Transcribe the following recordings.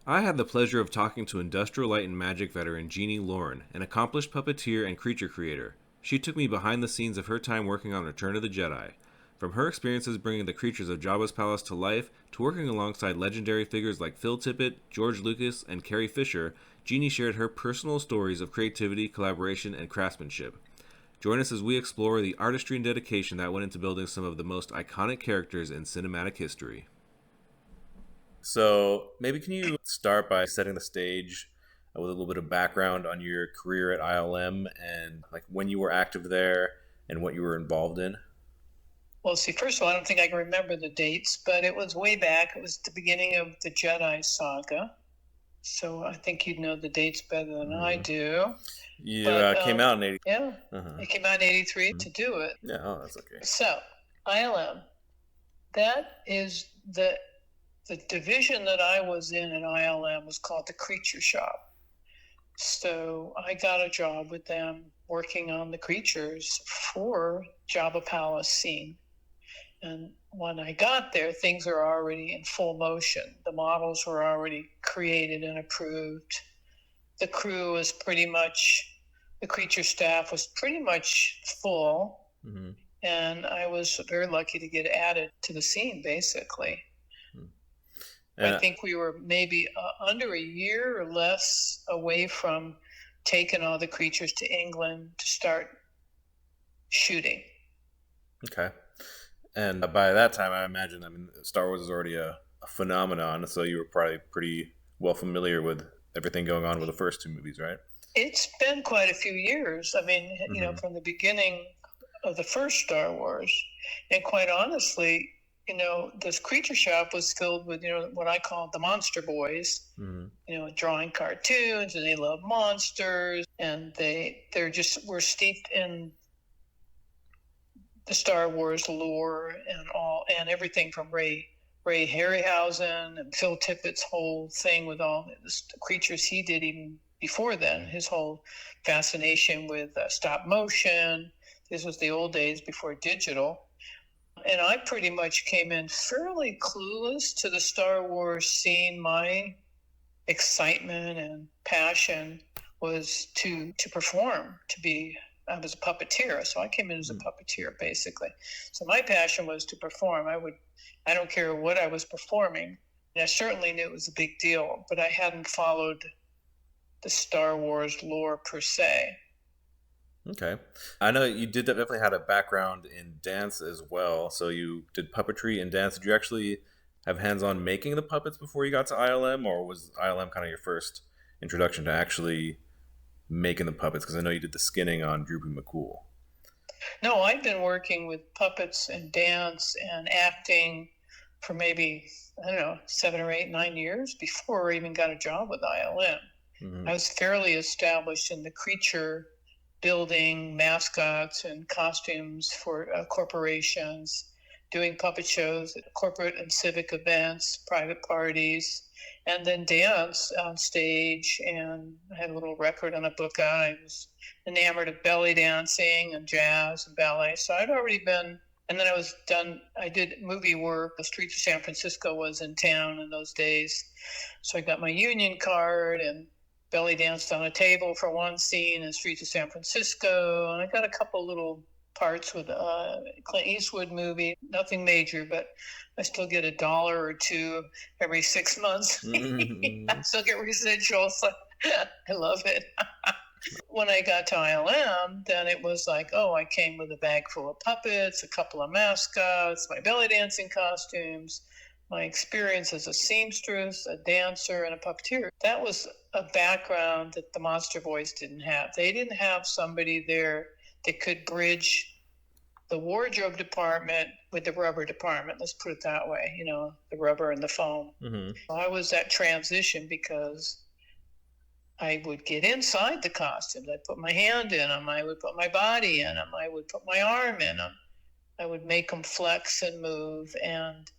I had the pleasure of talking to Industrial Light and Magic veteran Jeannie Lauren, an accomplished puppeteer and creature creator. She took me behind the scenes of her time working on Return of the Jedi. From her experiences bringing the creatures of Jabba's palace to life to working alongside legendary figures like Phil Tippett, George Lucas, and Carrie Fisher, Jeannie shared her personal stories of creativity, collaboration, and craftsmanship. Join us as we explore the artistry and dedication that went into building some of the most iconic characters in cinematic history. So, maybe can you start by setting the stage with a little bit of background on your career at ILM and like when you were active there and what you were involved in? Well, see, first of all, I don't think I can remember the dates, but it was way back. It was the beginning of the Jedi saga. So I think you'd know the dates better than I do. You But came out in 80. yeah, Uh-huh. it came out in 83 to do it. Yeah, oh, that's okay. So, ILM, that is the division that I was in at ILM was called the Creature Shop. So I got a job with them working on the creatures for Jabba Palace scene. And when I got there, things were already in full motion. The models were already created and approved. The crew was pretty much, the creature staff was pretty much full. Mm-hmm. And I was very lucky to get added to the scene, basically. I think we were maybe under a year or less away from taking all the creatures to England to start shooting. Okay. And by that time, I imagine, Star Wars is already a phenomenon, so you were probably pretty well familiar with everything going on with the first two movies, right? It's been quite a few years. I mean, mm-hmm. From the beginning of the first Star Wars. And quite honestly, this creature shop was filled with, what I call the monster boys, mm-hmm. Drawing cartoons, and they love monsters, and we're steeped in the Star Wars lore and everything from Ray Harryhausen and Phil Tippett's whole thing with all the creatures he did even before then, his whole fascination with stop motion. This was the old days before digital. And I pretty much came in fairly clueless to the Star Wars scene. My excitement and passion was to perform, I was a puppeteer, so I came in as a puppeteer, basically. So my passion was to perform. I don't care what I was performing. And I certainly knew it was a big deal, but I hadn't followed the Star Wars lore per se. Okay. I know you definitely had a background in dance as well. So you did puppetry and dance. Did you actually have hands-on making the puppets before you got to ILM, or was ILM kind of your first introduction to actually making the puppets? Because I know you did the skinning on Droopy McCool. No, I've been working with puppets and dance and acting for maybe, 7 or 8, 9 years before I even got a job with ILM. Mm-hmm. I was fairly established in the creature building, mascots and costumes for corporations, doing puppet shows at corporate and civic events, private parties, and then dance on stage. And I had a little record on a book out. I was enamored of belly dancing and jazz and ballet. So I'd already been, and then I did movie work. The Streets of San Francisco was in town in those days. So I got my union card and belly danced on a table for one scene in Streets of San Francisco. And I got a couple little parts with a Clint Eastwood movie. Nothing major, but I still get $1 or $2 every 6 months. Mm-hmm. I still get residuals. So I love it. When I got to ILM, then it was like, I came with a bag full of puppets, a couple of mascots, my belly dancing costumes, my experience as a seamstress, a dancer, and a puppeteer. That was a background that the Monster Boys didn't have. They didn't have somebody there that could bridge the wardrobe department with the rubber department. Let's put it that way, the rubber and the foam. Mm-hmm. So I was that transition because I would get inside the costumes. I'd put my hand in them. I would put my body in them. I would put my arm in them. I would make them flex and move and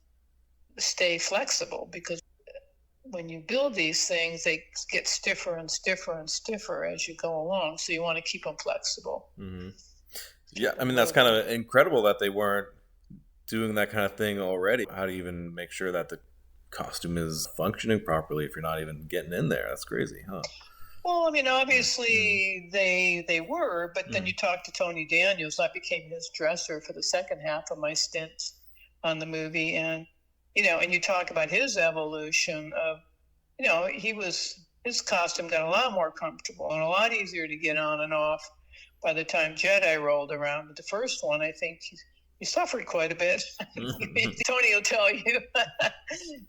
stay flexible, because when you build these things, they get stiffer and stiffer and stiffer as you go along. So you want to keep them flexible. Mm-hmm. Yeah, that's kind of incredible that they weren't doing that kind of thing already. How do you even make sure that the costume is functioning properly if you're not even getting in there. That's crazy, huh? Well, I mean, obviously they were, but then you talk to Tony Daniels. I became his dresser for the second half of my stint on the movie, and and you talk about his evolution of, his costume got a lot more comfortable and a lot easier to get on and off by the time Jedi rolled around. But the first one, I think he suffered quite a bit. Tony will tell you.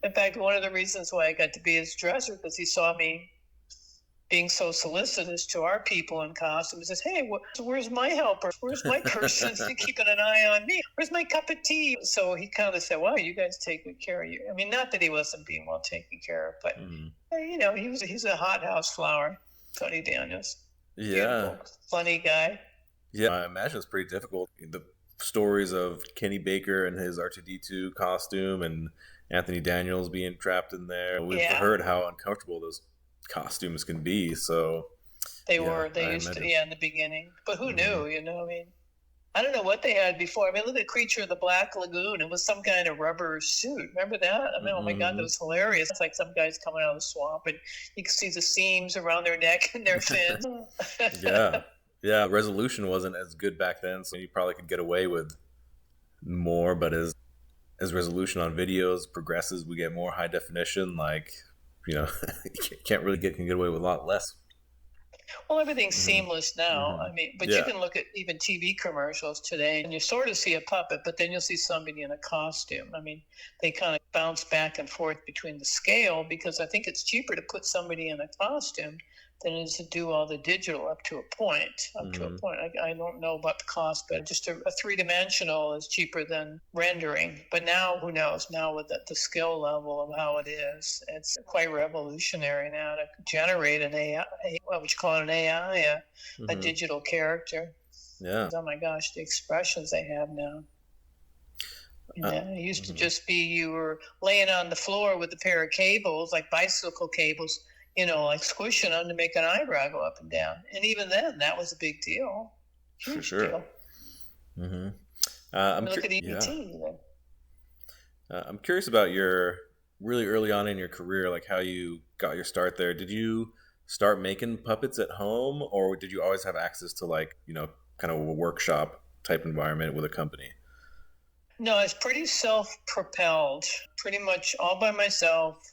In fact, one of the reasons why I got to be his dresser, because he saw me being so solicitous to our people in costume. He says, hey, where's my helper? Where's my person keeping an eye on me? Where's my cup of tea? So he kind of said, wow, you guys take good care of you. I mean, not that he wasn't being well taken care of, but, he's a hothouse flower, Tony Daniels. Yeah. Beautiful, funny guy. Yeah, I imagine it's pretty difficult. The stories of Kenny Baker and his R2-D2 costume and Anthony Daniels being trapped in there. We've heard how uncomfortable those costumes can be, so they used to in the beginning, but who knew? I mean, I don't know what they had before. I mean, look at Creature of the Black Lagoon. It was some kind of rubber suit. Remember that? I mean, oh my God, that was hilarious. It's like some guys coming out of the swamp and you can see the seams around their neck and their fins. Yeah, resolution wasn't as good back then, so you probably could get away with more, but as resolution on videos progresses, we get more high definition, you can't really get away with a lot less. Well, everything's seamless now. I mean, but you can look at even TV commercials today and you sort of see a puppet, but then you'll see somebody in a costume. I mean, they kind of bounce back and forth between the scale, because I think it's cheaper to put somebody in a costume than it is to do all the digital up to a point. I don't know about the cost, but just a three-dimensional is cheaper than rendering. But now, who knows? Now with the skill level of how it is, it's quite revolutionary now to generate an AI, what would you call it, an AI, a digital character. Yeah. Oh my gosh, the expressions they have now. It used to just be you were laying on the floor with a pair of cables, like bicycle cables, like squishing them to make an eyebrow go up and down. And even then, that was a big deal. Huge For sure. Deal. Look at ET. I'm curious about your really early on in your career, like how you got your start there. Did you start making puppets at home, or did you always have access to kind of a workshop type environment with a company? No, it's pretty self-propelled, pretty much all by myself,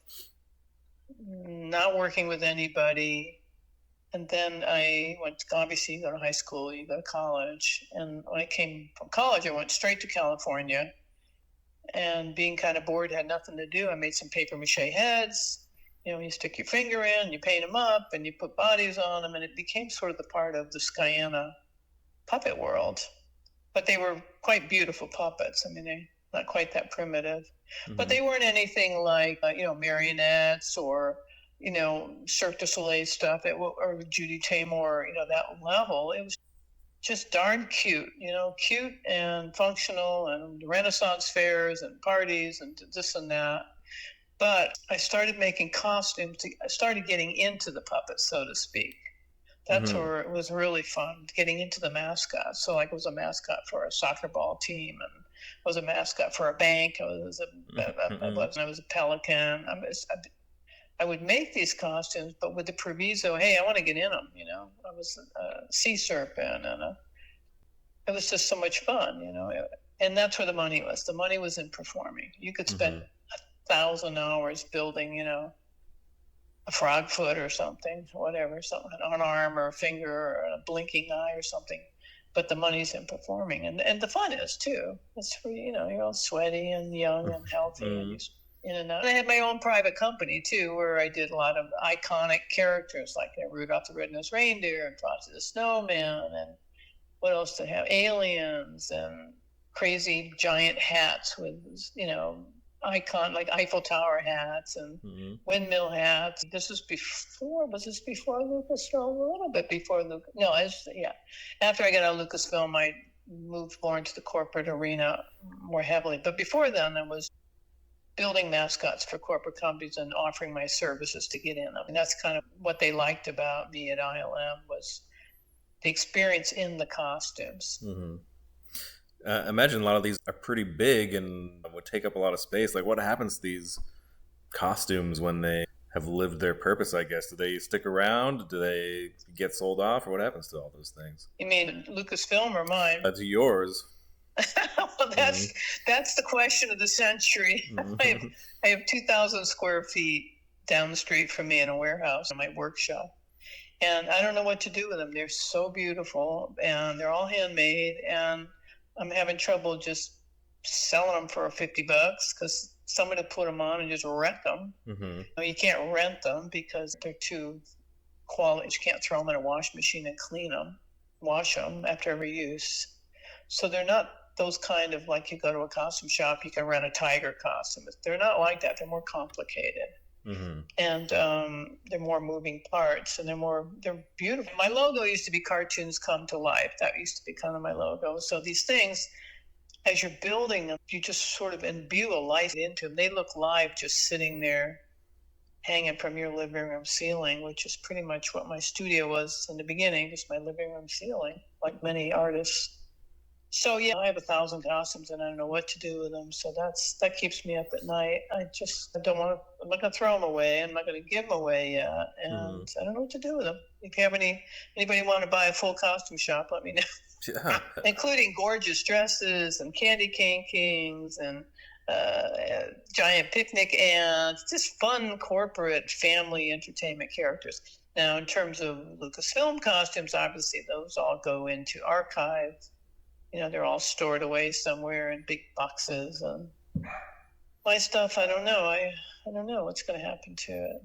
not working with anybody. And then I went to, obviously, you go to high school, you go to college. And when I came from college, I went straight to California. And being kind of bored, had nothing to do, I made some paper mache heads. You stick your finger in, you paint them up, and you put bodies on them. And it became sort of the part of the Skyana puppet world. But they were quite beautiful puppets. I mean, they're not quite that primitive. But they weren't anything like, marionettes or, Cirque du Soleil stuff, or Judy Taymor, that level. It was just darn cute, cute and functional, and Renaissance fairs and parties and this and that. But I started making costumes. I started getting into the puppets, so to speak. That's where it was really fun, getting into the mascots. So I was a mascot for a soccer ball team, and I was a mascot for a bank. I was a pelican. I would make these costumes, but with the proviso, hey, I want to get in them. I was a sea serpent, and it was just so much fun. And that's where the money was. The money was in performing. You could spend 1,000 hours building, a frog foot or something, an arm or a finger or a blinking eye or something. But the money's in performing, and the fun is too. It's for you're all sweaty and young and healthy, and in and out. And I had my own private company too, where I did a lot of iconic characters like Rudolph the Red-Nosed Reindeer and Frosty the Snowman, and what else did I have? Aliens and crazy giant hats with icon like Eiffel Tower hats and windmill hats. Was this before Lucasfilm? A little bit before Lucas. No, after I got out of Lucasfilm, I moved more into the corporate arena more heavily. But before then, I was building mascots for corporate companies and offering my services to get in them. And that's kind of what they liked about me at ILM, was the experience in the costumes. I imagine a lot of these are pretty big and would take up a lot of space. Like, what happens to these costumes when they have lived their purpose, I guess? Do they stick around? Do they get sold off? Or what happens to all those things? You mean Lucasfilm or mine? To yours. Well, that's the question of the century. I have 2,000 square feet down the street from me in a warehouse in my workshop. And I don't know what to do with them. They're so beautiful, and they're all handmade, and I'm having trouble just selling them for $50 because somebody put them on and just wreck them. You can't rent them because they're too quality. You can't throw them in a wash machine and wash them after every use. So they're not those kind of, like, you go to a costume shop, you can rent a tiger costume. They're not like that. They're more complicated. And they're more moving parts, and they're beautiful. My logo used to be Cartoons Come to Life. That used to be kind of my logo. So these things, as you're building them, you just sort of imbue a life into them. They look live just sitting there hanging from your living room ceiling, which is pretty much what my studio was in the beginning, just my living room ceiling, like many artists. So yeah, I have 1,000 costumes and I don't know what to do with them. So that keeps me up at night. I don't want to. I'm not going to throw them away. I'm not going to give them away yet, and I don't know what to do with them. If you have anybody want to buy a full costume shop, let me know. Yeah. Including gorgeous dresses and candy cane kings and giant picnic ants, just fun corporate family entertainment characters. Now, in terms of Lucasfilm costumes, obviously those all go into archive. They're all stored away somewhere in big boxes. And my stuff, I don't know. I don't know what's going to happen to it.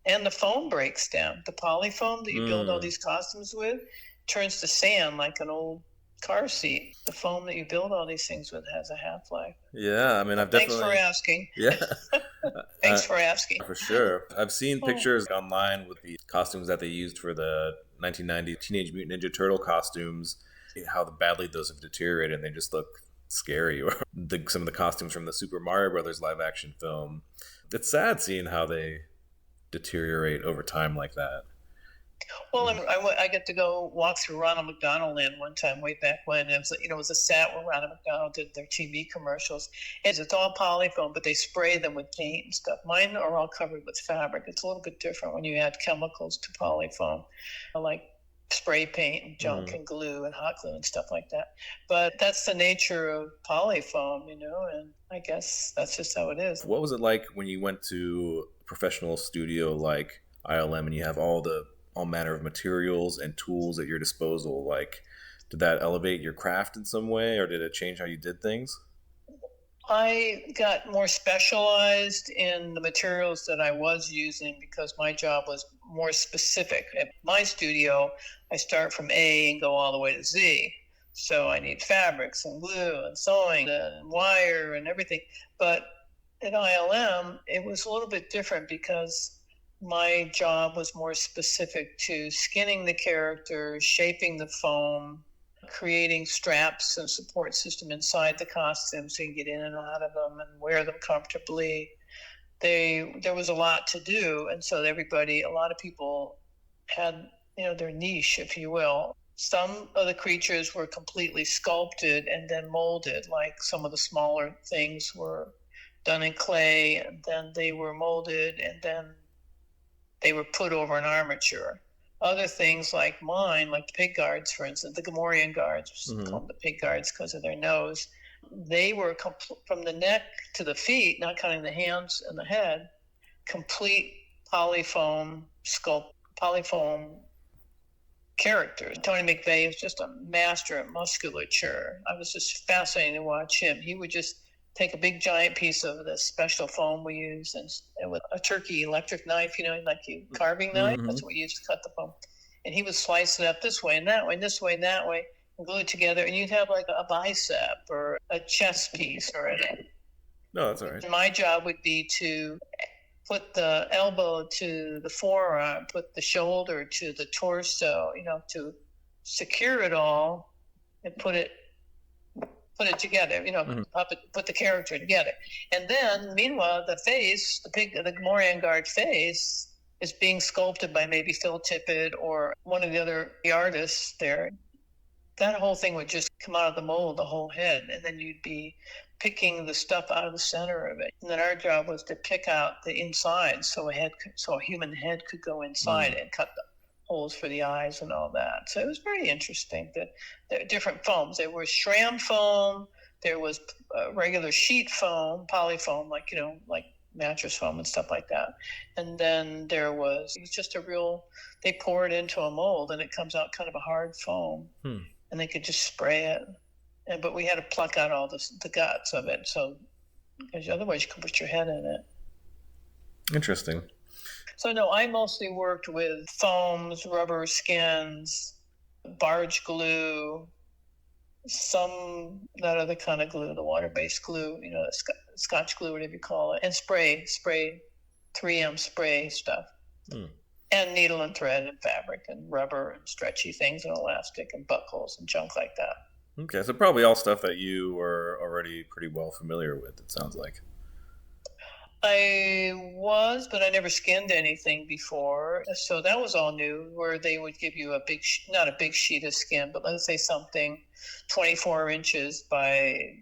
And the foam breaks down. The poly foam that you build all these costumes with turns to sand like an old car seat. The foam that you build all these things with has a half-life. Yeah, I mean, I've definitely... Thanks for asking. Yeah. Thanks for asking. For sure. I've seen pictures online with the costumes that they used for the 1990 Teenage Mutant Ninja Turtle costumes, how badly those have deteriorated, and they just look scary. Or some of the costumes from the Super Mario Brothers live-action film. It's sad seeing how they deteriorate over time like that. Well, I get to go walk through Ronald McDonald Land one time way back when. It was a set where Ronald McDonald did their TV commercials. It's all polyfoam, but they spray them with paint and stuff. Mine are all covered with fabric. It's a little bit different when you add chemicals to polyfoam, like spray paint and junk and glue and hot glue and stuff like that. But that's the nature of polyfoam, and I guess that's just how it is. What was it like when you went to a professional studio like ILM and you have all manner of materials and tools at your disposal? Like, did that elevate your craft in some way, or did it change how you did things? I got more specialized in the materials that I was using because my job was more specific. At my studio, I start from A and go all the way to Z. So I need fabrics and glue and sewing and wire and everything. But at ILM, it was a little bit different because my job was more specific to skinning the character, shaping the foam, creating straps and support system inside the costume so you can get in and out of them and wear them comfortably. There was a lot to do, and so a lot of people had their niche, if you will. Some of the creatures were completely sculpted and then molded, like some of the smaller things were done in clay, and then they were molded, and then they were put over an armature. Other things like mine, like the pig guards, for instance, the Gamorrean guards, called the pig guards because of their nose, they were from the neck to the feet, not counting the hands and the head, complete polyfoam characters. Tony McVeigh was just a master at musculature. I was just fascinated to watch him. He would just take a big giant piece of the special foam we use and with a turkey electric knife, like a carving knife. That's what we use to cut the foam. And he would slice it up this way and that way, and this way and that way, and glue it together. And you'd have like a bicep or a chest piece or anything. No, that's all right. My job would be to put the elbow to the forearm, put the shoulder to the torso, to secure it all and put it together, put the character together. And then, meanwhile, the face, the Gamorrean guard face, is being sculpted by maybe Phil Tippett or one of the other artists there. That whole thing would just come out of the mold, the whole head, and then you'd be picking the stuff out of the center of it. And then our job was to pick out the inside so a human head could go inside and cut the holes for the eyes and all that. So it was very interesting. The different foams. There was SRAM foam. There was regular sheet foam, polyfoam, like mattress foam and stuff like that. And then it was just they pour it into a mold and it comes out kind of a hard foam. And they could just spray it. But we had to pluck out all the guts of it, because otherwise you could put your head in it. Interesting. So no, I mostly worked with foams, rubber skins, barge glue, that other kind of glue, the water-based glue, Scotch glue, whatever you call it, and spray, 3M spray stuff. And needle and thread and fabric and rubber and stretchy things and elastic and buckles and junk like that. Okay, so probably all stuff that you were already pretty well familiar with, it sounds like. I was, but I never skinned anything before. So that was all new, where they would give you not a big sheet of skin, but let's say something 24 inches by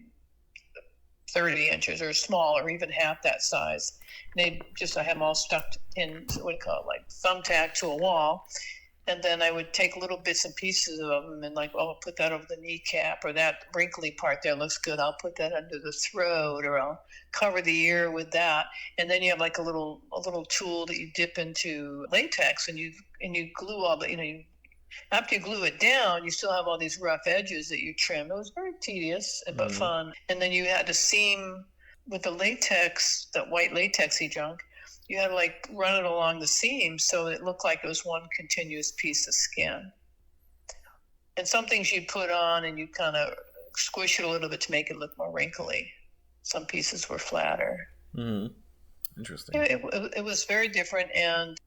30 inches or smaller, or even half that size. And I have them all stuck in, what do you call it, like thumbtack to a wall. And then I would take little bits and pieces of them and I'll put that over the kneecap, or that wrinkly part there looks good. I'll put that under the throat, or I'll cover the ear with that. And then you have like a little tool that you dip into latex and you glue all the, after you glue it down, you still have all these rough edges that you trim. It was very tedious, but fun. And then you had to seam with the latex, that white latexy junk. You had to run it along the seam so it looked like it was one continuous piece of skin. And some things you'd put on and you kind of squish it a little bit to make it look more wrinkly. Some pieces were flatter. Interesting. It was very different, and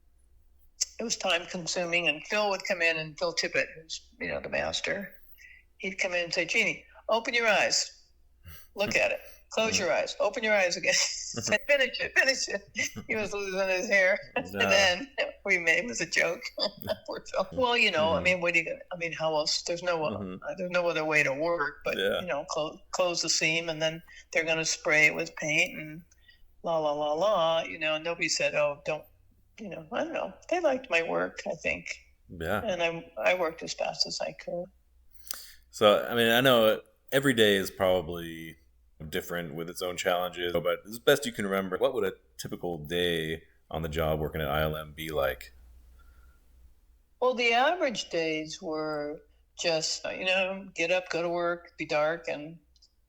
it was time consuming. And Phil would come in, and Phil Tippett, who's the master, he'd come in and say, "Jeannie, open your eyes, look at it. Close your eyes. Open your eyes again." Said, finish it. He was losing his hair. And then it was a joke. Poor Phil. Well, I mean, what are you going to, I mean, how else? There's no other way to work, but, close the seam, and then they're going to spray it with paint and la, la, la, la, and nobody said, "Oh, don't," I don't know. They liked my work, I think. Yeah. And I worked as fast as I could. So, I mean, I know every day is probably different with its own challenges, but as best you can remember, what would a typical day on the job working at ILM be like? Well, the average days were just, get up, go to work, be dark, and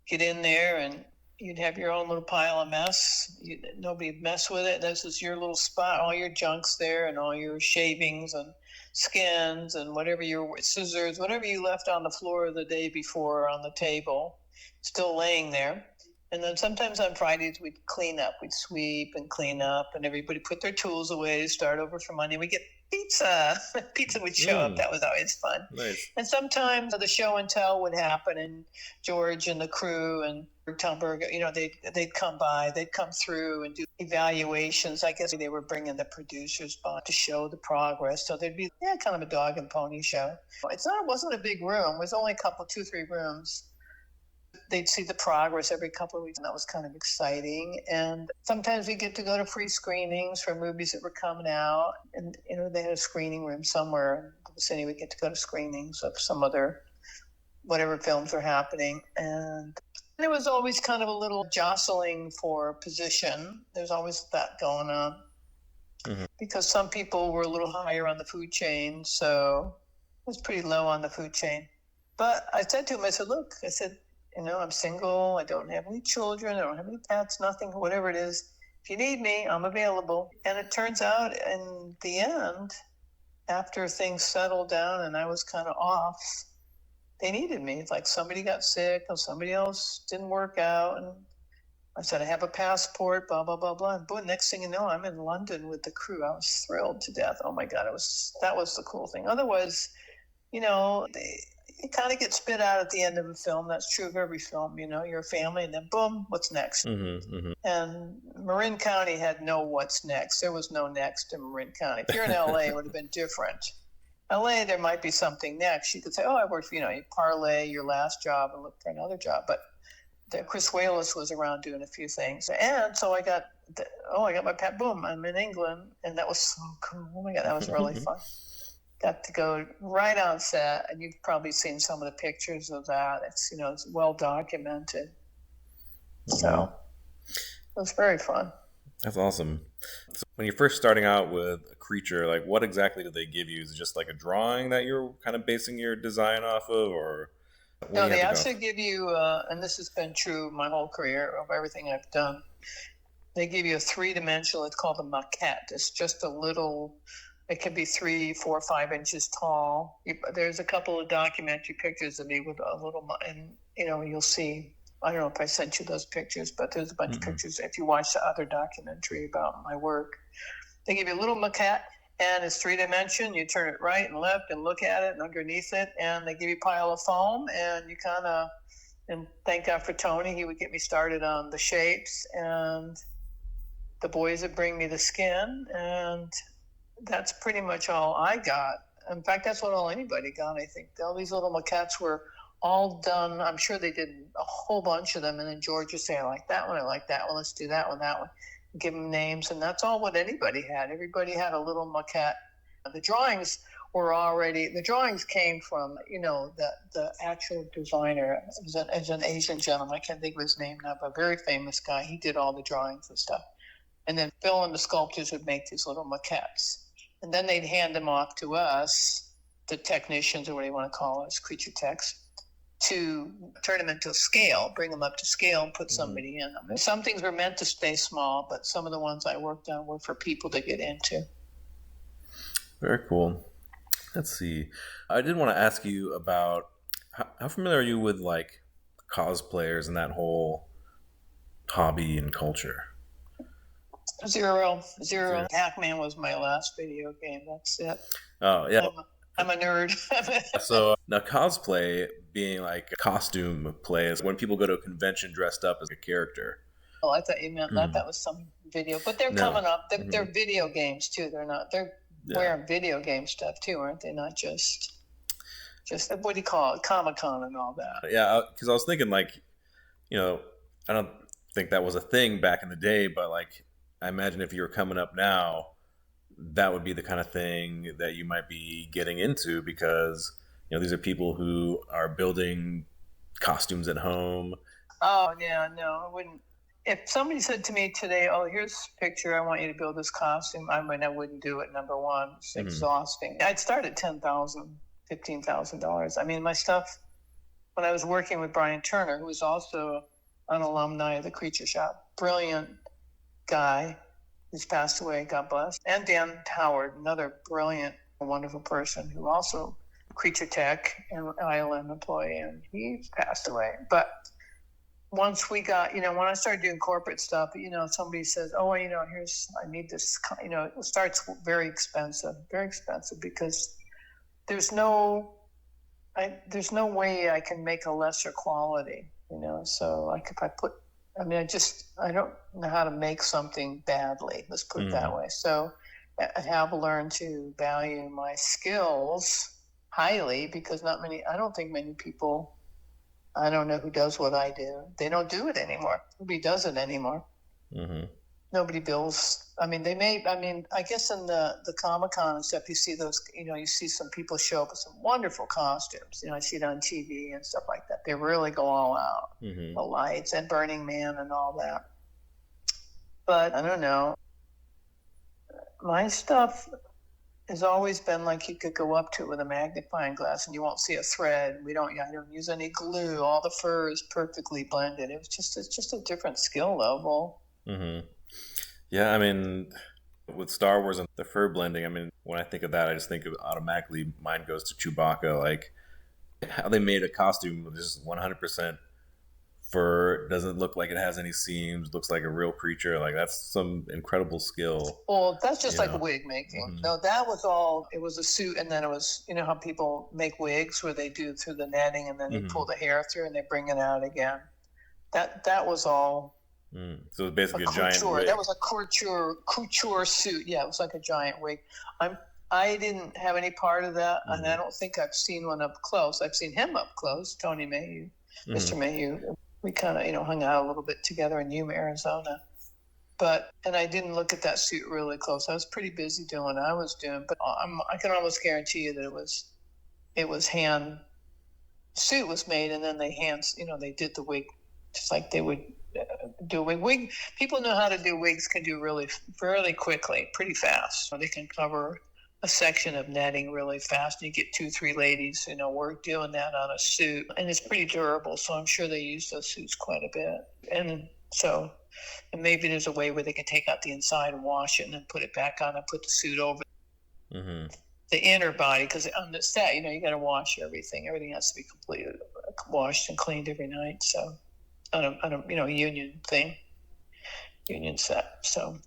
get in there, and you'd have your own little pile of mess. Nobody'd mess with it. This is your little spot, all your junk's there, and all your shavings and skins and whatever your scissors, whatever you left on the floor the day before on the table, still laying there. And then sometimes on Fridays we'd clean up, we'd sweep and clean up, and everybody put their tools away to start over for Monday. We get pizza. Pizza would show up. That was always fun. Nice. And sometimes the show and tell would happen, and George and the crew and Tumberg, they'd come by, they'd come through and do evaluations. I guess they were bringing the producers by to show the progress. So there'd be kind of a dog and pony show. It wasn't a big room. It was only 2-3 rooms. They'd see the progress every couple of weeks, and that was kind of exciting. And sometimes we get to go to free screenings for movies that were coming out. And, they had a screening room somewhere in the city. We get to go to screenings of some other, whatever films were happening. And there was always kind of a little jostling for position. There's always that going on. Because some people were a little higher on the food chain, so it was pretty low on the food chain. But I said to him, look, I'm single, I don't have any children, I don't have any pets, nothing, whatever it is. If you need me, I'm available. And it turns out in the end, after things settled down and I was kind of off, they needed me. It's like somebody got sick or somebody else didn't work out. And I said, I have a passport, blah, blah, blah, blah. And boy, next thing you know, I'm in London with the crew. I was thrilled to death. Oh my God, that was the cool thing. Otherwise, you kind of get spit out at the end of a film. That's true of every film. You're a family, and then boom, what's next? And Marin County had no what's next. There was no next in Marin County. If you're in LA, it would have been different. LA, there might be something next. You could say, I worked for, you parlay your last job and look for another job. But Chris Wallace was around doing a few things. And so I got my pet, boom, I'm in England. And that was so cool. Oh my God, that was really fun. Got to go right on set. And you've probably seen some of the pictures of that. It's, it's well documented. So it was very fun. That's awesome. So when you're first starting out with a creature, like what exactly did they give you? Is it just like a drawing that you're kind of basing your design off of, or? No, they actually give you, and this has been true my whole career of everything I've done. They give you a 3-dimensional. It's called a maquette. It's just a little. It can be 3, 4, 5 inches tall. There's a couple of documentary pictures of me with a little, and you'll see. I don't know if I sent you those pictures, but there's a bunch of pictures. If you watch the other documentary about my work, they give you a little maquette, and it's 3-dimension. You turn it right and left and look at it, and underneath it, and they give you a pile of foam, and you and thank God for Tony. He would get me started on the shapes, and the boys would bring me the skin, and that's pretty much all I got. In fact, that's what all anybody got, I think. All these little maquettes were all done. I'm sure they did a whole bunch of them, and then George would say, I like that one, let's do that one, give them names, and that's all what anybody had. Everybody had a little maquette. The drawings came from, the actual designer as an Asian gentleman. I can't think of his name now, but a very famous guy. He did all the drawings and stuff. And then Phil and the sculptors would make these little maquettes. And then they'd hand them off to us, the technicians, or what do you want to call us, creature techs, to turn them into a scale, bring them up to scale and put somebody in them. Some things were meant to stay small, but some of the ones I worked on were for people to get into. Very cool. Let's see. I did want to ask you about how familiar are you with like cosplayers and that whole hobby and culture? Zero. Pac-Man was my last video game. That's it. Oh, yeah. I'm a nerd. So now cosplay being like costume play is when people go to a convention dressed up as a character. Oh, I thought you meant that was some video. But they're coming up. They're video games too. They're wearing video game stuff too, aren't they? Not just what do you call it? Comic-Con and all that. Yeah, because I was thinking like, I don't think that was a thing back in the day, but like I imagine if you were coming up now, that would be the kind of thing that you might be getting into because, these are people who are building costumes at home. Oh, yeah, no, I wouldn't. If somebody said to me today, oh, here's a picture, I want you to build this costume, I wouldn't do it, number one. It's exhausting. I'd start at $10,000, $15,000. I mean, my stuff, when I was working with Brian Turner, who was also an alumni of the Creature Shop, brilliant guy, who's passed away, God bless. And Dan Howard, another brilliant, wonderful person who also creature tech and ILM employee, and he's passed away. But once we got, when I started doing corporate stuff, somebody says, oh, I need this, it starts very expensive because there's no way I can make a lesser quality, so like if I don't know how to make something badly. Let's put it that way. So I have learned to value my skills highly because I don't think many people, I don't know who does what I do. They don't do it anymore. Nobody does it anymore. Nobody builds. I guess in the Comic-Con and stuff, you see those, you see some people show up with some wonderful costumes. I see it on TV and stuff like that. They really go all out. The lights and Burning Man and all that. But I don't know. My stuff has always been like you could go up to it with a magnifying glass and you won't see a thread. I don't use any glue. All the fur is perfectly blended. It's just a different skill level. Yeah, with Star Wars and the fur blending, when I think of that, I just think of automatically mine goes to Chewbacca, like how they made a costume with just 100% fur, doesn't look like it has any seams, looks like a real creature. Like that's some incredible skill. Well, that's just like wig making. No, that was all, it was a suit, and then it was, how people make wigs where they do through the netting and then they pull the hair through and they bring it out again. That was all. So it was basically a giant wig. That was a couture suit. Yeah, it was like a giant wig. I didn't have any part of that, and I don't think I've seen one up close. I've seen him up close, Tony Mayhew, Mr. Mayhew. we kind of, hung out a little bit together in Yuma, Arizona. And I didn't look at that suit really close. I was pretty busy doing what I was doing, but I can almost guarantee you that it was hand, suit was made, and then they did the wig just like they would do a wig. People know how to do wigs, can do really fairly quickly, pretty fast. They can cover a section of netting really fast. You get 2-3 ladies, work doing that on a suit, and it's pretty durable. So I'm sure they use those suits quite a bit. And maybe there's a way where they can take out the inside and wash it and then put it back on and put the suit over the inner body, because on the set, you got to wash everything. Everything has to be completely washed and cleaned every night. So on a union set. So,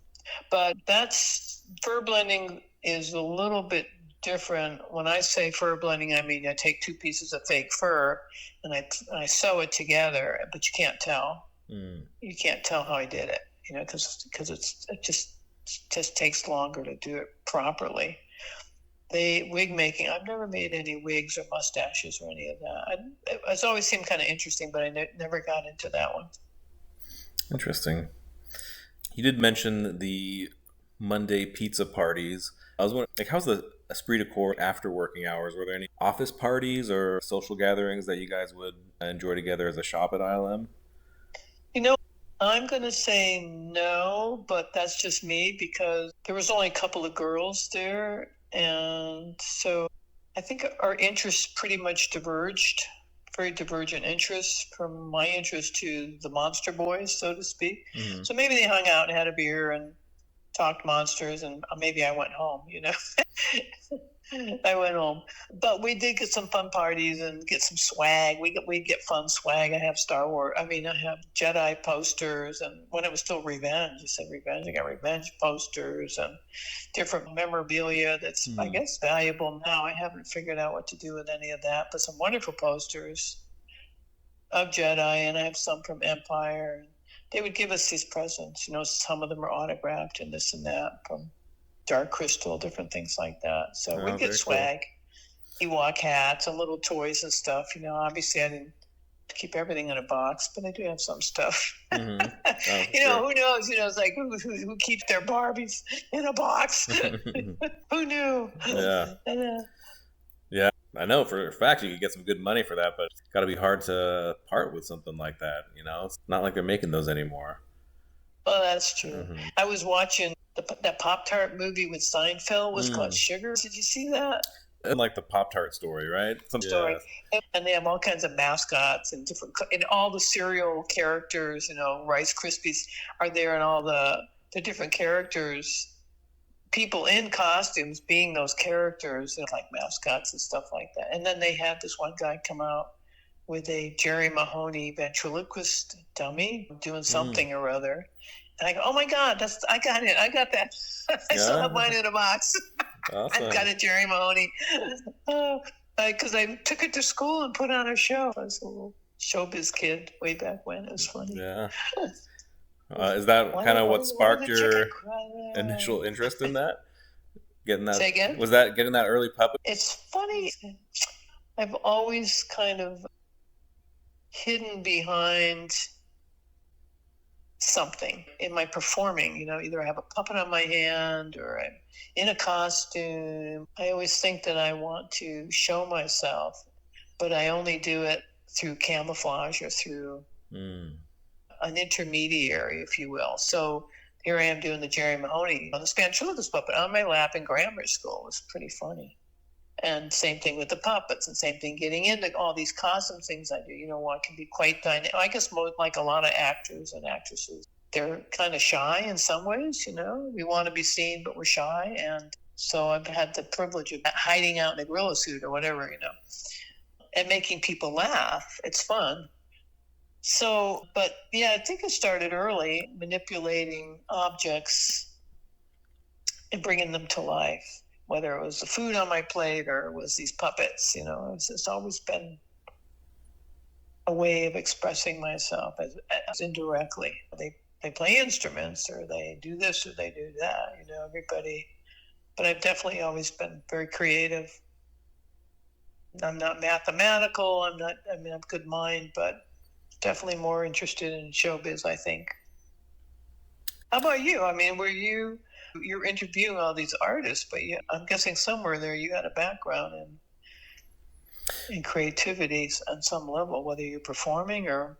but that's fur blending is a little bit different. When I say fur blending, I mean I take 2 pieces of fake fur and I sew it together, but you can't tell. You can't tell how I did it, because it just takes longer to do it properly. Wig making, I've never made any wigs or mustaches or any of that. It's always seemed kind of interesting, but I never got into that one. Interesting. You did mention the Monday pizza parties. I was wondering, how's the esprit de corps after working hours? Were there any office parties or social gatherings that you guys would enjoy together as a shop at ILM? I'm going to say no, but that's just me, because there was only a couple of girls there. And so I think our interests pretty much diverged, very divergent interests from my interest to the monster boys, so to speak. So maybe they hung out and had a beer and talked monsters, and maybe I went home, I went home. But we did get some fun parties and get some swag. We get fun swag. I have I have Jedi posters, and when it was still Revenge, you said Revenge, I got Revenge posters and different memorabilia that's, I guess, valuable now. I haven't figured out what to do with any of that, but some wonderful posters of Jedi, and I have some from Empire. They would give us these presents, some of them are autographed and this and that from Dark Crystal, different things like that. So we get swag, cool. Ewok hats and little toys and stuff. Obviously I didn't keep everything in a box, but I do have some stuff. Oh, sure. Who knows? It's like who keeps their Barbies in a box? Who knew? Yeah. Yeah, I know for a fact you could get some good money for that, but it's got to be hard to part with something like that. It's not like they're making those anymore. Oh, that's true. I was watching that Pop-Tart movie with Seinfeld was called Sugar. Did you see that? And like the Pop-Tart story, right? Story. And they have all kinds of mascots and and all the cereal characters, Rice Krispies are there, and all the different characters, people in costumes being those characters, like mascots and stuff like that. And then they had this one guy come out with a Jerry Mahoney ventriloquist dummy doing something or other. And I go, oh my God, I got it. I got that. I still have mine in a box. Awesome. I've got a Jerry Mahoney. Because I took it to school and put on a show. I was a little showbiz kid way back when. It was funny. Yeah. Is that kind of what sparked your initial interest in that? Getting that? Say again? Was that getting that early puppet? It's funny. I've always kind of hidden behind something in my performing. Either I have a puppet on my hand or I'm in a costume. I always think that I want to show myself, but I only do it through camouflage or through an intermediary, if you will. So here I am doing the Jerry Mahoney on the Spanchulicus puppet on my lap in grammar school. It was pretty funny. And same thing with the puppets, and same thing getting into all these costume things I do. One can be quite dynamic. I guess most, like a lot of actors and actresses, they're kind of shy in some ways. We want to be seen, but we're shy. And so I've had the privilege of hiding out in a gorilla suit or whatever, and making people laugh. It's fun. So, but yeah, I think it started early, manipulating objects and bringing them to life. Whether it was the food on my plate or it was these puppets, it's always been a way of expressing myself as indirectly. They play instruments, or they do this, or they do that, everybody. But I've definitely always been very creative. I'm not mathematical. I have a good mind, but definitely more interested in showbiz, I think. How about you? I mean, you're interviewing all these artists, but I'm guessing somewhere there you had a background in creativity on some level, whether you're performing or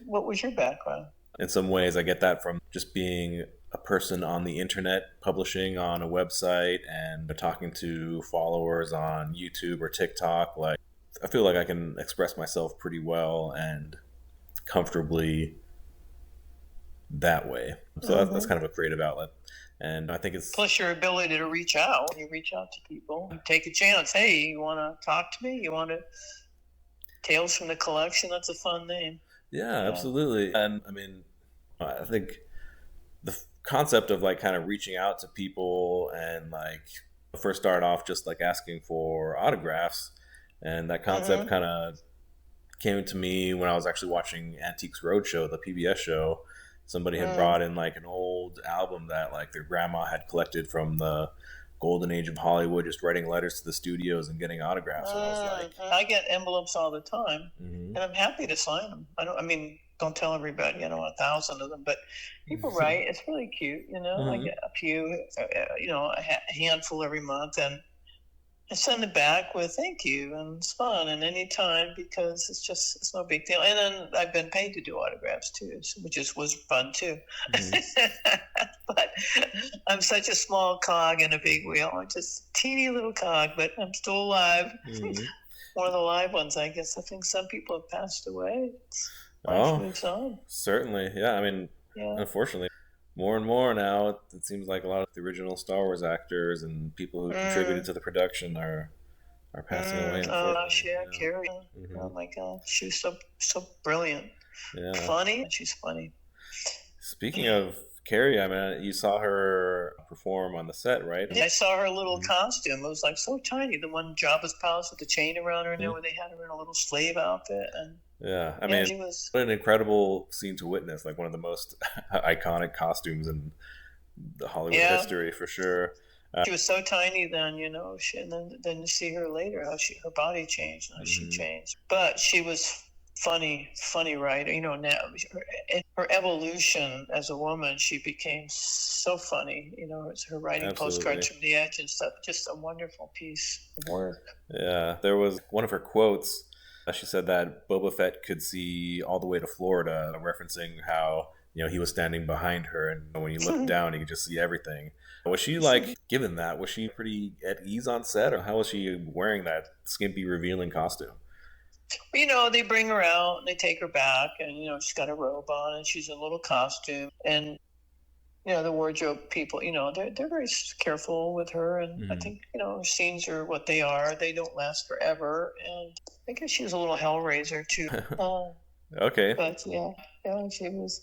what was your background? In some ways, I get that from just being a person on the internet, publishing on a website and talking to followers on YouTube or TikTok. Like, I feel like I can express myself pretty well and comfortably that way. So that's kind of a creative outlet. And I think it's... Plus your ability to reach out. When you reach out to people, you take a chance. Hey, you want to talk to me? You want to... Tales from the Collection, that's a fun name. Yeah, absolutely. And I mean, I think the concept of like kind of reaching out to people and like first started off just like asking for autographs. And that concept kind of came to me when I was actually watching Antiques Roadshow, the PBS show. Somebody had brought in like an old album that like their grandma had collected from the golden age of Hollywood, just writing letters to the studios and getting autographs. And I was like, I get envelopes all the time, and I'm happy to sign them. Don't tell everybody, I don't want 1,000 of them, but people write. It's really cute, I get a few, a handful every month, and I send it back with thank you, and it's fun, and anytime, because it's no big deal. And then I've been paid to do autographs too, which was fun too. But I'm such a small cog in a big wheel. I'm just a teeny little cog, but I'm still alive. One of the live ones, I guess. I think some people have passed away. Certainly. Yeah, I mean, unfortunately, more and more now, it seems like a lot of the original Star Wars actors and people who contributed to the production are passing away. Carrie. Oh my God, she was so brilliant. Funny. She's funny. Speaking of Carrie, I mean, you saw her perform on the set, right? I saw her little costume. It was like so tiny. The one Jabba's palace with the chain around her, where they had her in a little slave outfit. And I mean, what an incredible scene to witness. Like one of the most iconic costumes in the Hollywood history, for sure. She was so tiny then, and then you see her later, how her body changed, and how she changed. But she was funny writer. Now her evolution as a woman, she became so funny. Her writing postcards from the edge and stuff. Just a wonderful piece of work. Yeah, there was one of her quotes. She said that Boba Fett could see all the way to Florida, referencing how he was standing behind her, and when you look down, you could just see everything. Was she like, given that, was she pretty at ease on set, or how was she wearing that skimpy, revealing costume? They bring her out and they take her back, and she's got a robe on and she's in a little costume, and the wardrobe people, they're very careful with her, and I think her scenes are what they are. They don't last forever, and I guess she was a little hellraiser too. Okay. But she was.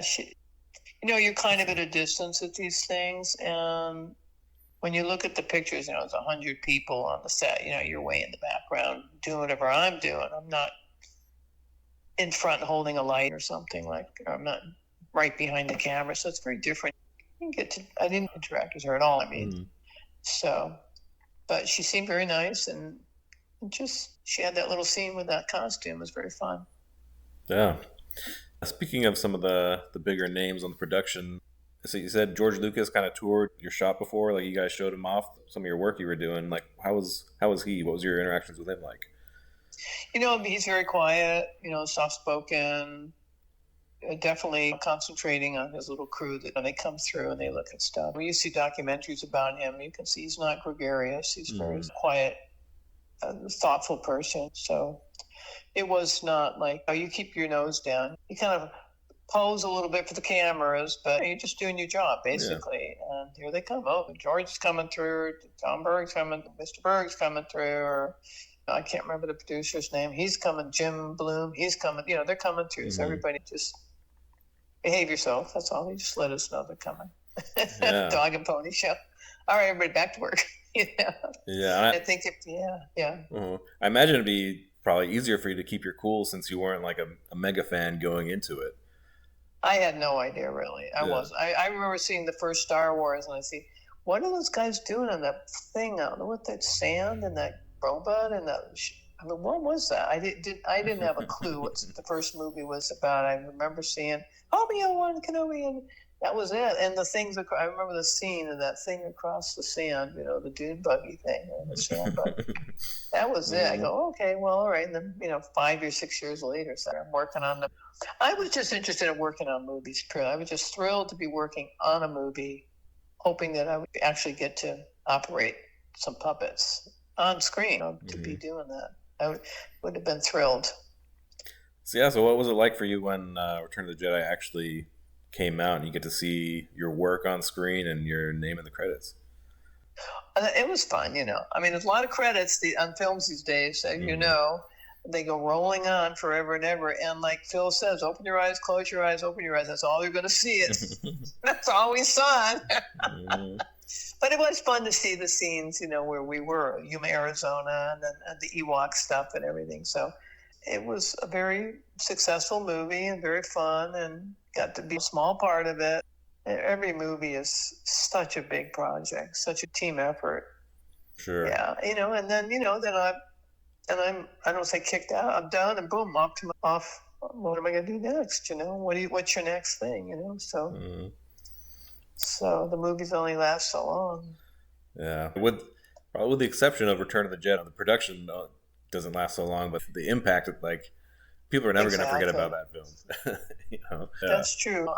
She. You're kind of at a distance at these things, and when you look at the pictures, it's 100 people on the set. You're way in the background doing whatever I'm doing. I'm not in front holding a light or something or I'm not right behind the camera, so it's very different. I didn't interact with her at all. But she seemed very nice, and she had that little scene with that costume. It was very fun. Yeah. Speaking of some of the bigger names on the production, so you said George Lucas kind of toured your shop before, like you guys showed him off some of your work you were doing. Like, how was he? What was your interactions with him like? He's very quiet, soft-spoken, definitely concentrating on his little crew that when they come through and they look at stuff. When you see documentaries about him, you can see he's not gregarious. He's very quiet, thoughtful person. So it was not like, you keep your nose down. You kind of pose a little bit for the cameras, but you're just doing your job, basically. Yeah. And here they come. Oh, George's coming through. Tom Berg's coming. Mr. Berg's coming through. Or I can't remember the producer's name. He's coming. Jim Bloom. He's coming. They're coming through. So everybody just behave yourself. That's all. They just let us know they're coming. Yeah. Dog and pony show. All right, everybody, back to work. Yeah. I think I imagine it'd be probably easier for you to keep your cool since you weren't like a mega fan going into it. I had no idea, really. I remember seeing the first Star Wars, and I see, what are those guys doing on that thing out with that sand and that robot and that I mean, what was that? I didn't have a clue what the first movie was about. I remember seeing Obi-Wan Kenobi, and that was it. And the things, I remember the scene of that thing across the sand, the dune buggy thing, the sand buggy. That was it. I go, okay, well, all right. And then, 5 or 6 years later, so I'm working on I was just interested in working on movies, period. I was just thrilled to be working on a movie, hoping that I would actually get to operate some puppets on screen, to be doing that. I would have been thrilled. So what was it like for you when Return of the Jedi actually came out and you get to see your work on screen and your name in the credits? It was fun, I mean, there's a lot of credits on films these days, as you know. They go rolling on forever and ever. And like Phil says, open your eyes, close your eyes, open your eyes. That's all you're going to see. That's all we saw. But it was fun to see the scenes, where we were, Yuma, Arizona, and the Ewok stuff and everything. So it was a very successful movie and very fun, and got to be a small part of it. Every movie is such a big project, such a team effort. Sure. Yeah, and then, I don't say kicked out. I'm done, and boom, off. What am I going to do next? What's your next thing? So, so the movies only last so long. Yeah, with the exception of Return of the Jedi, the production doesn't last so long, but the impact, people are never going to forget about that film. Yeah. That's true.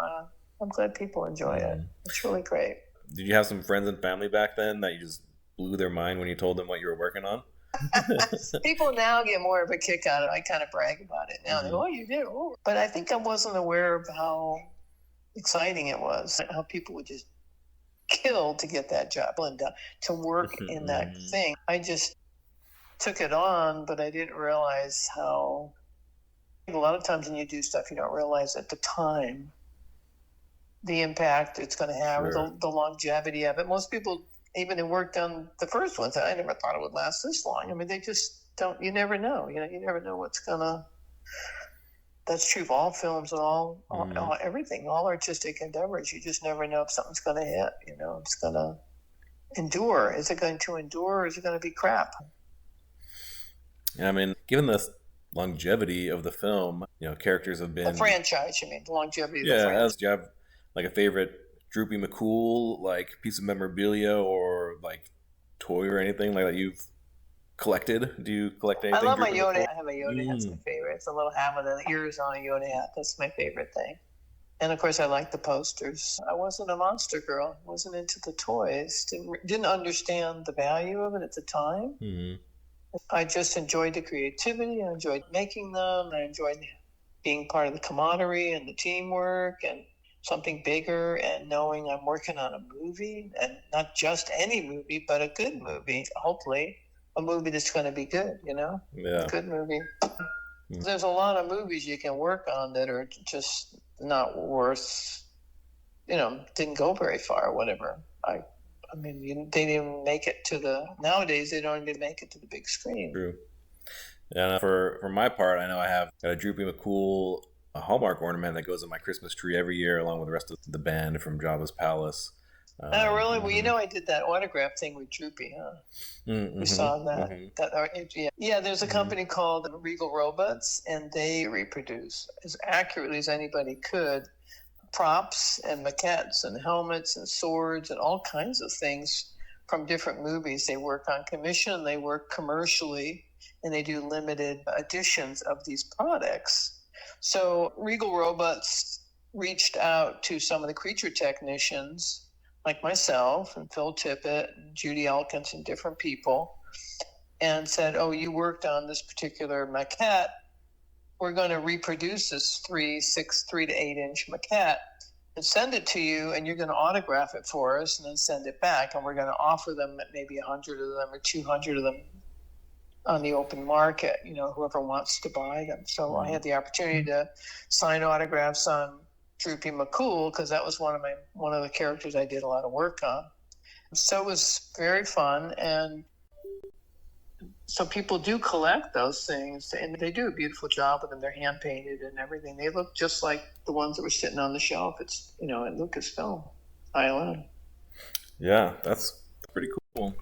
I'm glad people enjoy it. It's really great. Did you have some friends and family back then that you just blew their mind when you told them what you were working on? People now get more of a kick out of it. I kind of brag about it now. They go, oh, you do? Oh. But I think I wasn't aware of how exciting it was, how people would just kill to get that job and to work in that thing. I just took it on, but I didn't realize how a lot of times when you do stuff, you don't realize at the time the impact it's going to have, or the longevity of it. Most people, even who worked on the first ones, I never thought it would last this long. I mean, they just don't, you never know. You never know what's going to, that's true of all films and all everything, all artistic endeavors. You just never know if something's going to hit, it's going to endure. Is it going to endure, or is it going to be crap? Yeah, I mean, given the longevity of the film, characters have been... The franchise, you mean, the longevity of the franchise. Do you have, like, a favorite Droopy McCool, like, piece of memorabilia or, like, toy or anything like that you've collected? Do you collect anything? I love my Yoda. I have a Yoda hat. That's my favorite. It's a little hat with the ears on a Yoda hat. That's my favorite thing. And of course, I like the posters. I wasn't a monster girl. I wasn't into the toys. Didn't understand the value of it at the time. I just enjoyed the creativity. I enjoyed making them. I enjoyed being part of the camaraderie and the teamwork and something bigger, and knowing I'm working on a movie, and not just any movie, but a good movie. Hopefully, a movie that's going to be good. Yeah, a good movie. There's a lot of movies you can work on that are just not worth. Didn't go very far. Or whatever. I mean, they didn't even make it to nowadays they don't even make it to the big screen. True. Yeah, for my part, I know I have got a Droopy McCool Hallmark ornament that goes on my Christmas tree every year, along with the rest of the band from Jabba's Palace. Oh, really? Well, I did that autograph thing with Droopy, huh? We saw that. Yeah, there's a company called Regal Robots, and they reproduce as accurately as anybody could props and maquettes and helmets and swords and all kinds of things from different movies. They work on commission, they work commercially, and they do limited editions of these products. So Regal Robots reached out to some of the creature technicians like myself and Phil Tippett and Judy Elkins and different people, and said, oh, you worked on this particular maquette. We're going to reproduce this 3 to 8 inch maquette and send it to you, and you're going to autograph it for us and then send it back. And we're going to offer them maybe 100 of them or 200 of them on the open market, whoever wants to buy them. So I had the opportunity to sign autographs on Droopy McCool, because that was one of the characters I did a lot of work on. So it was very fun, and so people do collect those things, and they do a beautiful job with them. They're hand painted and everything. They look just like the ones that were sitting on the shelf. It's at Lucasfilm, ILM. Yeah, that's pretty cool.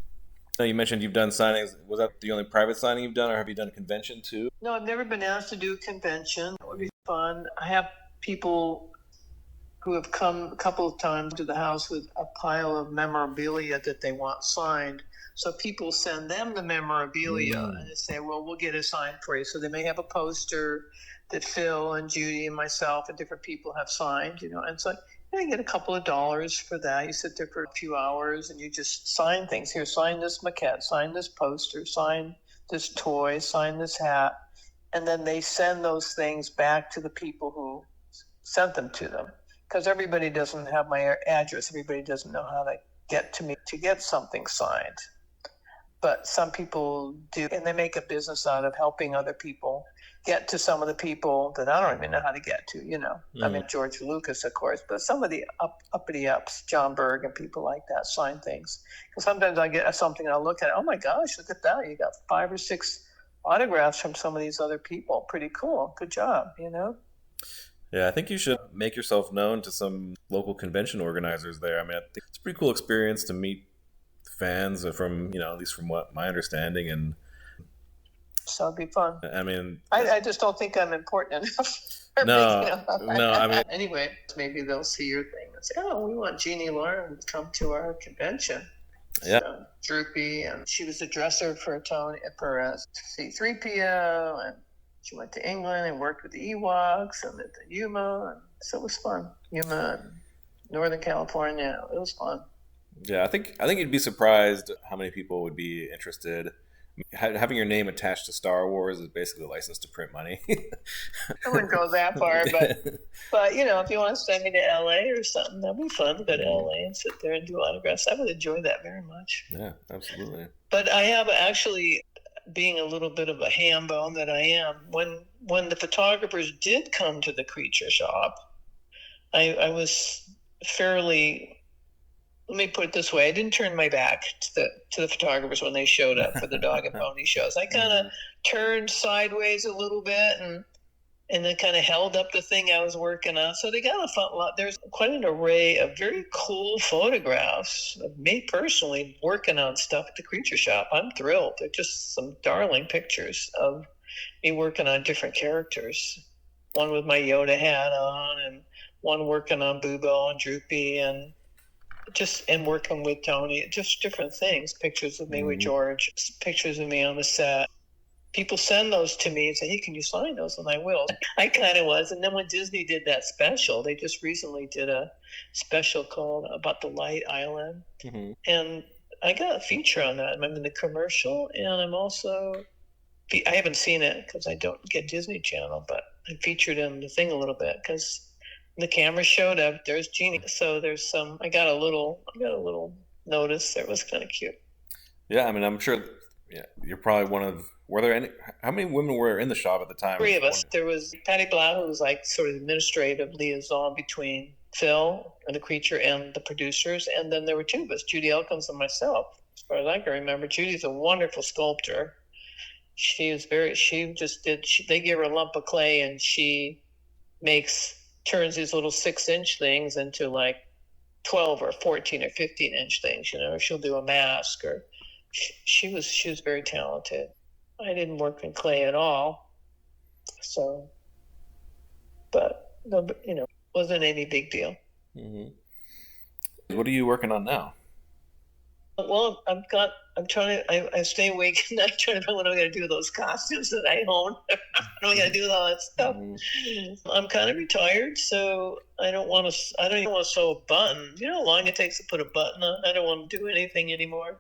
Now, you mentioned you've done signings. Was that the only private signing you've done, or have you done a convention too? No, I've never been asked to do a convention. It would be fun. I have people who have come a couple of times to the house with a pile of memorabilia that they want signed. So people send them the memorabilia and they say, well, we'll get it signed for you. So they may have a poster that Phil and Judy and myself and different people have signed, and so you get a couple of dollars for that. You sit there for a few hours and you just sign things. Here, sign this maquette, sign this poster, sign this toy, sign this hat. And then they send those things back to the people who sent them to them. Because everybody doesn't have my address. Everybody doesn't know how to get to me to get something signed. But some people do, and they make a business out of helping other people get to some of the people that I don't even know how to get to, I mean, George Lucas, of course, but some of the uppity ups, John Berg and people like that sign things. Because sometimes I get something and I'll look at it, oh my gosh, look at that. You got 5 or 6 autographs from some of these other people. Pretty cool. Good job, Yeah, I think you should make yourself known to some local convention organizers there. I mean, I think it's a pretty cool experience to meet fans from, at least from what my understanding. And so it'd be fun. I mean, I just don't think I'm important enough. No, I mean, anyway, maybe they'll see your thing and say, oh, we want Jeannie Lauren to come to our convention. Yeah. So, Droopy, and she was a dresser for C-3PO, and she went to England and worked with the Ewoks and at the Yuma, and so it was fun. Yuma, and Northern California, it was fun. Yeah, I think you'd be surprised how many people would be interested. Having your name attached to Star Wars is basically a license to print money. I wouldn't go that far, but if you want to send me to LA or something, that'd be fun to go to LA and sit there and do autographs. I would enjoy that very much. Yeah, absolutely. But I have actually, being a little bit of a ham-bone that I am, when the photographers did come to the creature shop, I was fairly, let me put it this way, I didn't turn my back to the photographers when they showed up for the dog and pony shows. I kind of turned sideways a little bit and then kind of held up the thing I was working on. So they got a fun lot. There's quite an array of very cool photographs of me personally working on stuff at the creature shop. I'm thrilled. They're just some darling pictures of me working on different characters. One with my Yoda hat on, and one working on Boobo and Droopy, and working with Tony, just different things. Pictures of me with George, pictures of me on the set. People send those to me and say, hey, can you sign those? And I will. I kind of was. And then when Disney did that special, they just recently did a special called About the Light ILM. And I got a feature on that. I'm in the commercial, and I'm also, I haven't seen it because I don't get Disney Channel, but I featured in the thing a little bit because the camera showed up. There's Jeannie. So there's I got a little notice that was kind of cute. Yeah, I mean, I'm sure. Yeah, you're probably one of. Were there any? How many women were in the shop at the time? 3 of us. There was Patty Blau, who was like sort of administrative liaison between Phil and the creature and the producers, and then there were 2 of us, Judy Elkins and myself. As far as I can remember, Judy's a wonderful sculptor. They give her a lump of clay and she turns these little 6-inch things into like 12 or 14 or 15-inch things, or she'll do a mask, or she was very talented. I didn't work in clay at all. So, but wasn't any big deal. What are you working on now? Well, I stay awake at night trying to find what I'm going to do with those costumes that I own. What am I going to do with all that stuff? I'm kind of retired, so I don't even want to sew a button. You know how long it takes to put a button on? I don't want to do anything anymore.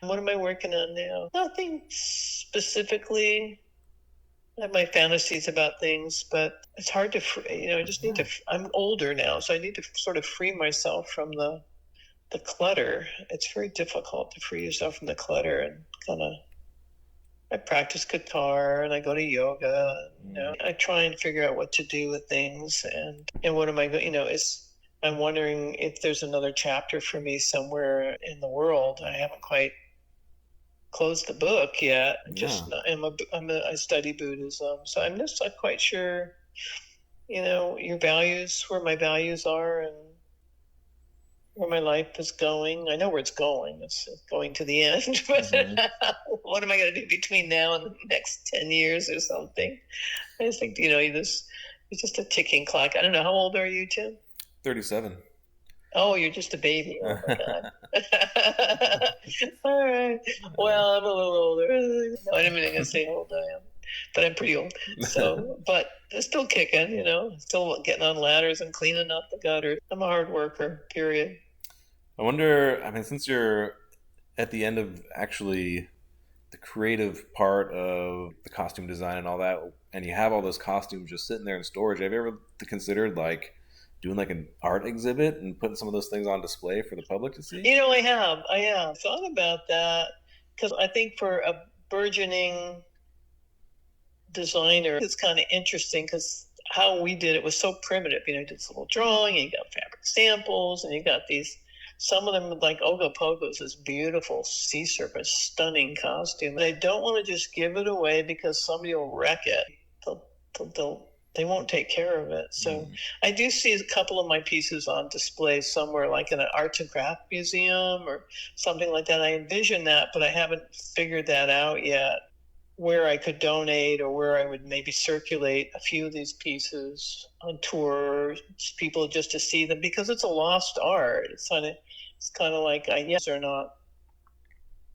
What am I working on now? Nothing specifically. I have my fantasies about things, but it's hard to, I just need to, I'm older now, so I need to sort of free myself from the clutter. It's very difficult to free yourself from the clutter, and I practice guitar and I go to yoga. I try and figure out what to do with things, and what am I going, I'm wondering if there's another chapter for me somewhere in the world. I haven't quite closed the book yet. I study Buddhism, so I'm just not quite sure, your values, where my values are, and where my life is going. I know where it's going. It's going to the end. But what am I going to do between now and the next 10 years or something? I just think, it's just a ticking clock. I don't know. How old are you, Tim? 37. Oh, you're just a baby. Oh, my God. All right. Well, I'm a little older. No, I didn't even going to say how old I am. But I'm pretty old. So, but I'm still kicking, still getting on ladders and cleaning up the gutters. I'm a hard worker, period. I wonder, I mean, since you're at the end of actually the creative part of the costume design and all that, and you have all those costumes just sitting there in storage, have you ever considered like doing like an art exhibit and putting some of those things on display for the public to see? I have thought about that, because I think for a burgeoning designer, it's kind of interesting because how we did it was so primitive. You did this little drawing, and you got fabric samples, and you got these. Some of them, like Ogopogo's, this beautiful sea serpent, stunning costume. They don't want to just give it away because somebody will wreck it. They won't take care of it. So I do see a couple of my pieces on display somewhere, like in an arts and craft museum or something like that. I envision that, but I haven't figured that out yet, where I could donate or where I would maybe circulate a few of these pieces on tour, people just to see them, because it's a lost art. It's kind of like, yes, they're not,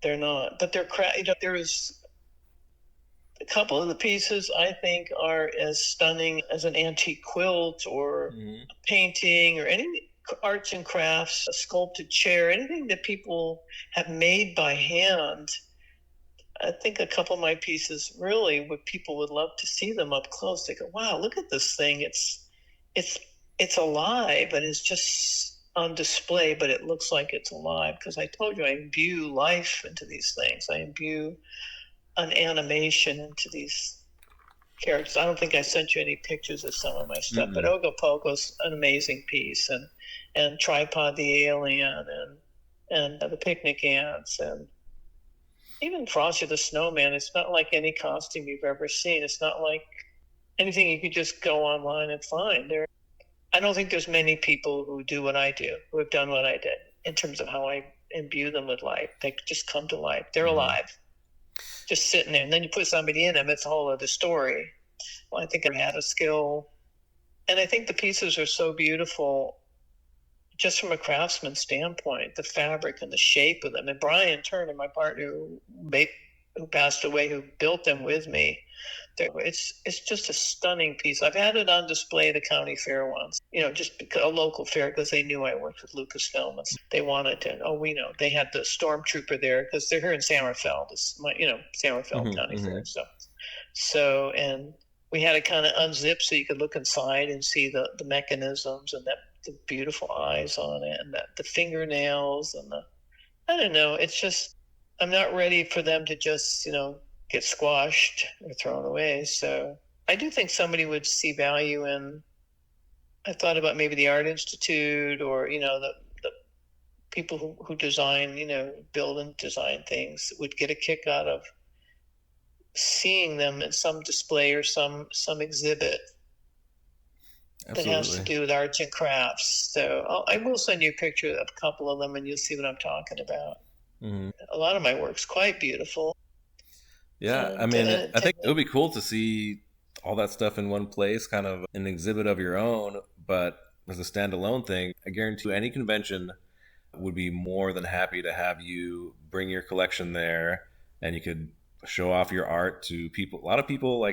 but they're there's a couple of the pieces I think are as stunning as an antique quilt or a painting or any arts and crafts, a sculpted chair, anything that people have made by hand. I think a couple of my pieces really people would love to see them up close. They go, wow, look at this thing. It's alive, and it's just on display, but it looks like it's alive, because I told you I imbue life into these things. I imbue an animation into these characters. I don't think I sent you any pictures of some of my stuff, but Ogopogo's an amazing piece, and Tripod the Alien, and the Picnic Ants, and even Frosty the Snowman. It's not like any costume you've ever seen. It's not like anything you could just go online and find. I don't think there's many people who do what I do, who have done what I did, in terms of how I imbue them with life. They just come to life. They're alive, just sitting there. And then you put somebody in them, it's a whole other story. Well, I think I had a skill. And I think the pieces are so beautiful, just from a craftsman standpoint, the fabric and the shape of them. And Brian Turner, my partner who passed away, who built them with me, it's just a stunning piece. I've had it on display at the county fair once, just because, a local fair, because they knew I worked with Lucasfilm. And they wanted to, we know. They had the stormtrooper there, because they're here in San Rafael, San Rafael County Fair. So, and we had it kind of unzip so you could look inside and see the mechanisms and the beautiful eyes on it, and the fingernails, and I don't know. It's just, I'm not ready for them to just, get squashed or thrown away. So I do think somebody would see value in, I thought about maybe the Art Institute, or, the people who design, build and design things, would get a kick out of seeing them in some display or some exhibit. Absolutely. That has to do with arts and crafts. So I will send you a picture of a couple of them, and you'll see what I'm talking about. A lot of my work's quite beautiful. Yeah, I mean, I think it would be cool to see all that stuff in one place, kind of an exhibit of your own, but as a standalone thing. I guarantee any convention would be more than happy to have you bring your collection there, and you could show off your art to people. A lot of people,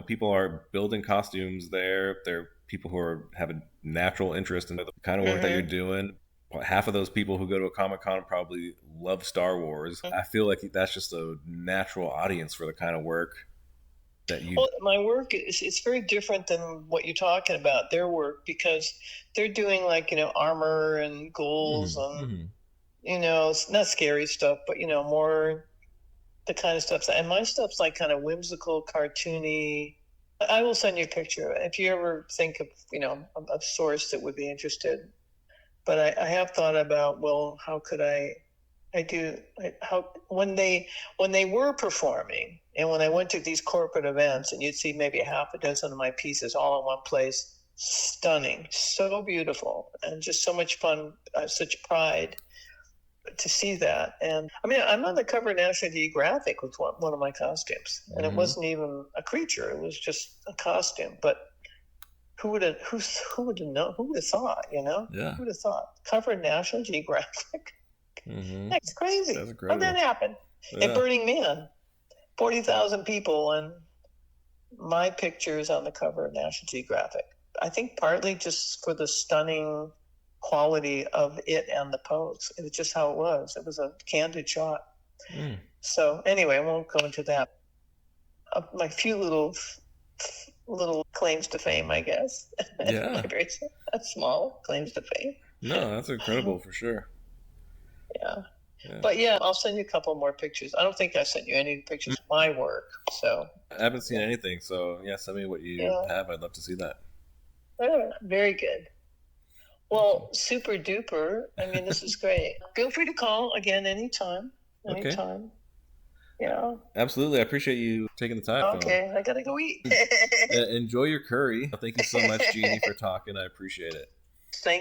people are building costumes there. They're people who have a natural interest in the kind of work that you're doing. Half of those people who go to a Comic-Con probably love Star Wars. I feel like that's just a natural audience for the kind of work that you... Well, my work it's very different than what you're talking about, their work, because they're doing armor and ghouls and, it's not scary stuff, but, more the kind of stuff. And my stuff's like kind of whimsical, cartoony. I will send you a picture if you ever think of, a source that would be interested. But I have thought about, well, how could when they were performing, and when I went to these corporate events, and you'd see maybe half a dozen of my pieces all in one place, stunning, so beautiful, and just so much fun. Such pride to see that. And I mean, I'm on the cover of National Geographic with one of my costumes, and it wasn't even a creature; it was just a costume. But who would have known? Who would have thought? You know? Yeah. Who would have thought? Cover of National Geographic. That's crazy. That's incredible. How'd that happen? Yeah. At Burning Man, 40,000 people, and my picture is on the cover of National Geographic. I think partly just for the stunning quality of it and the pose. It was just how it was. It was a candid shot. So anyway, I won't go into that. My few little claims to fame, I guess. Yeah. Very small claims to fame. No, that's incredible for sure. Yeah. But yeah, I'll send you a couple more pictures. I don't think I sent you any pictures of my work. So I haven't seen anything. So yeah, send me what you have. I'd love to see that. Very good. Well, super duper. I mean, this is great. Feel free to call again anytime. Anytime. Okay. Yeah. Absolutely. I appreciate you taking the time. Okay, I gotta go eat. Enjoy your curry. Thank you so much, Jeannie, for talking. I appreciate it. Thank